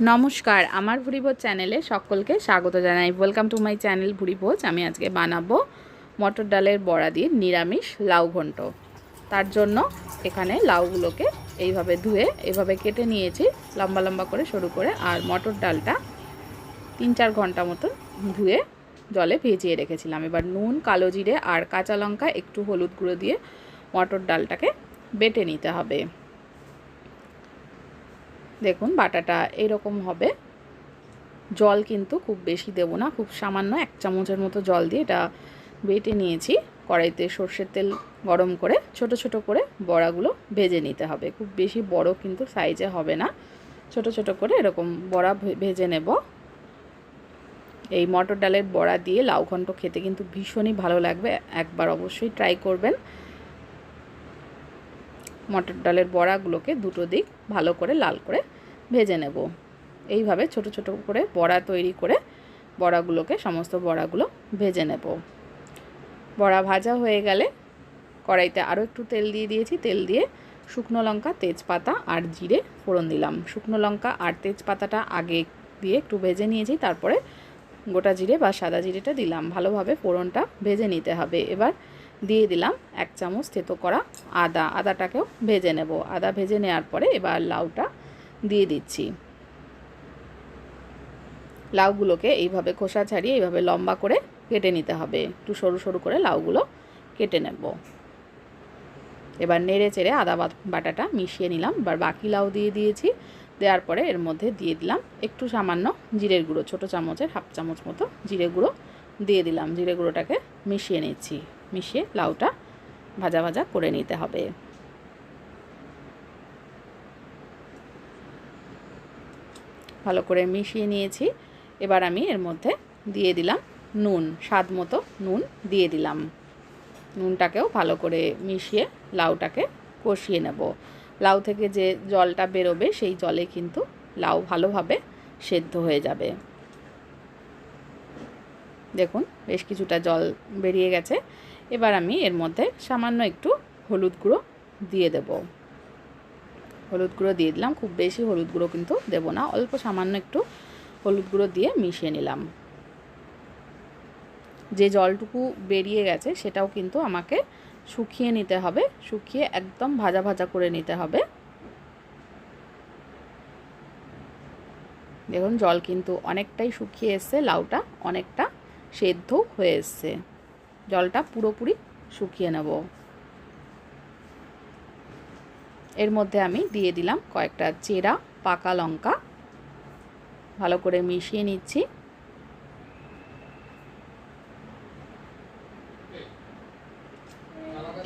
নমস্কার, আমার ভুরিভোজ চ্যানেলে সকলকে স্বাগত জানাই। Welcome to my channel Bhurivoj. আমি আজকে বানাবো মটর ডালের বড়া দিয়ে নিরামিষ লাউ ঘন্ট। তার জন্য এখানে লাউগুলোকে এইভাবে ধুয়ে এইভাবে কেটে নিয়েছি লম্বা লম্বা করে সরু করে। আর মটর ডালটা 3-4 ঘন্টা মতন ধুয়ে জলে ভিজিয়ে রেখেছিলাম। এবার নুন, কালো জিরে আর কাঁচা লঙ্কা, একটু হলুদ গুঁড়ো দিয়ে মটর ডালটাকে বেটে নিতে হবে। দেখুন বাটাটা এরকম হবে। জল কিন্তু খুব বেশি দেব না, খুব সামান্য 1 চামচের মতো জল দিয়ে এটা বেটে নিয়েছি। কড়াইতে সর্ষের তেল গরম করে ছোট ছোট করে বড়াগুলো ভেজে নিতে হবে। খুব বেশি বড় কিন্তু সাইজে হবে না, ছোট ছোট করে এরকম বড়া ভেজে নেব। এই মটর ডালের বড়া দিয়ে লাউ ঘন্ট খেতে কিন্তু ভীষণই ভালো লাগবে, একবার অবশ্যই ট্রাই করবেন। মটর ডালের বড়াগুলোকে দুটো দিক ভালো করে লাল করে ভেজে নেব। এইভাবে ছোট ছোট করে বড়া তৈরি করে বড়াগুলোকে সমস্ত বড়াগুলো ভেজে নেব। বড়া ভাজা হয়ে গেলে কড়াইতে আরও একটু তেল দিয়ে দিয়েছি। তেল দিয়ে শুকনো লঙ্কা, তেজপাতা আর জিরে ফোড়ন দিলাম। শুকনো লঙ্কা আর তেজপাতাটা আগে দিয়ে একটু ভেজে নিয়েছি, তারপরে গোটা জিরে বা সাদা জিরেটা দিলাম। ভালোভাবে ফোড়নটা ভেজে নিতে হবে। এবার দিয়ে দিলাম 1 চামচ থেতো করা আদাটাকেও ভেজে নেব। আদা ভেজে নেওয়ার পরে এবার লাউটা দিয়ে দিচ্ছি। লাউগুলোকে এইভাবে খোসা ছাড়িয়ে এইভাবে লম্বা করে কেটে নিতে হবে। একটু সরু সরু করে লাউগুলো কেটে নেব। এবার নেড়ে চেড়ে আদা বাটাটা মিশিয়ে নিলাম। এবার বাকি লাউ দিয়ে দিয়েছি। দেওয়ার পরে এর মধ্যে দিয়ে দিলাম একটু সামান্য জিরের গুঁড়ো, ছোটো চামচের 1/2 চামচ মতো জিরে গুঁড়ো দিয়ে দিলাম। জিরে গুঁড়োটাকে মিশিয়ে নিচ্ছি। মিশিয়ে লাউটা ভাজা ভাজা করে নিতে হবে। ভালো করে মিশিয়ে নিয়েছি। এবার আমি এর মধ্যে দিয়ে দিলাম নুন, স্বাদ মতো নুন দিয়ে দিলাম। নুনটাকেও ভালো করে মিশিয়ে লাউটাকে কষিয়ে নেব। লাউ থেকে যে জলটা বেরোবে সেই জলে কিন্তু লাউ ভালোভাবে সেদ্ধ হয়ে যাবে। দেখুন বেশ কিছুটা জল বেরিয়ে গেছে। এবার আমি এর মধ্যে সামান্য একটু হলুদ গুঁড়ো দিয়ে দেব। হলুদ গুঁড়ো দিয়ে দিলাম। খুব বেশি হলুদ গুঁড়ো কিন্তু দেব না, অল্প সামান্য একটু হলুদ গুঁড়ো দিয়ে মিশিয়ে নিলাম। যে জলটুকু বেরিয়ে গেছে সেটাও কিন্তু আমাকে শুকিয়ে নিতে হবে। শুকিয়ে একদম ভাজা ভাজা করে নিতে হবে। দেখুন জল কিন্তু অনেকটাই শুকিয়ে এসছে, লাউটা অনেকটা সেদ্ধ হয়ে এসছে। জলটা পুরোপুরি শুকিয়ে নেব। এর মধ্যে আমি দিয়ে দিলাম কয়েকটা চেরা পাকা লঙ্কা। ভালো করে মিশিয়ে নিচ্ছি।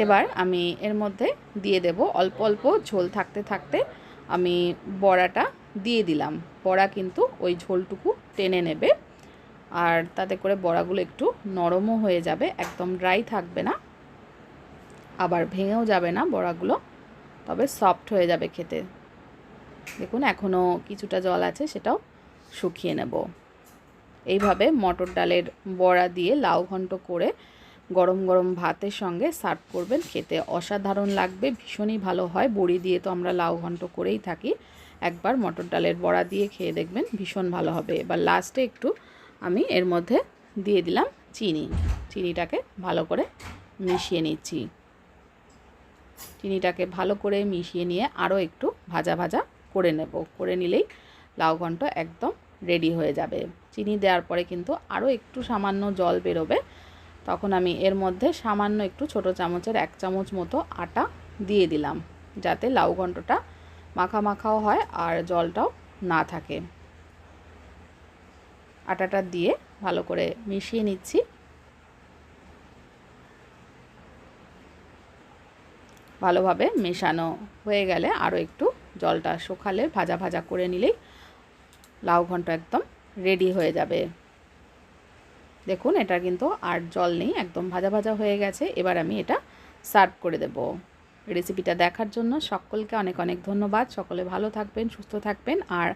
এবার আমি এর মধ্যে দিয়ে দেব অল্প অল্প ঝোল থাকতে থাকতে আমি বড়াটা দিয়ে দিলাম। বড়া কিন্তু ওই ঝোলটুকু টেনে নেবে, আর তাতে করে বড়াগুলো একটু নরমও হয়ে যাবে, একদম ড্রাই থাকবে না, আবার ভেঙেও যাবে না বড়াগুলো, তবে সফট হয়ে যাবে খেতে। দেখুন এখনও কিছুটা জল আছে, সেটাও শুকিয়ে নেব। এইভাবে মটর ডালের বড়া দিয়ে লাউ ঘন্ট করে গরম গরম ভাতের সঙ্গে সার্ভ করবেন। খেতে অসাধারণ লাগবে, ভীষণই ভালো হয়। বড়ি দিয়ে তো আমরা লাউ ঘন্ট করেই থাকি, একবার মটর ডালের বড়া দিয়ে খেয়ে দেখবেন, ভীষণ ভালো হবে। এবার লাস্টে একটু আমি এর মধ্যে দিয়ে দিলাম চিনি। চিনিটাকে ভালো করে মিশিয়ে নিচ্ছি। চিনিটাকে ভালো করে মিশিয়ে নিয়ে আরও একটু ভাজা ভাজা করে নেব। করে নিলেই লাউ ঘন্ট একদম রেডি হয়ে যাবে। চিনি দেওয়ার পরে কিন্তু আরও একটু সামান্য জল বেরোবে। তখন আমি এর মধ্যে সামান্য একটু ছোটো চামচের 1 চামচ মতো আটা দিয়ে দিলাম, যাতে লাউ ঘন্টটা মাখা মাখাও হয় আর জলটাও না থাকে। আটাটা দিয়ে ভালো করে মিশিয়ে নিচ্ছি। ভালোভাবে মেশানো হয়ে গেলে আরও একটু জলটা শুকালে ভাজা ভাজা করে নিলেই লাউ ঘন্ট একদম রেডি হয়ে যাবে। দেখুন এটা কিন্তু আর জল নেই, একদম ভাজা ভাজা হয়ে গেছে। এবার আমি এটা সার্ভ করে দেব। রেসিপিটা দেখার জন্য সকলকে অনেক অনেক ধন্যবাদ। সকলে ভালো থাকবেন, সুস্থ থাকবেন, আর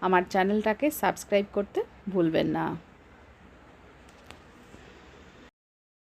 আমার চ্যানেলটাকে সাবস্ক্রাইব করতে ভুলবেন না।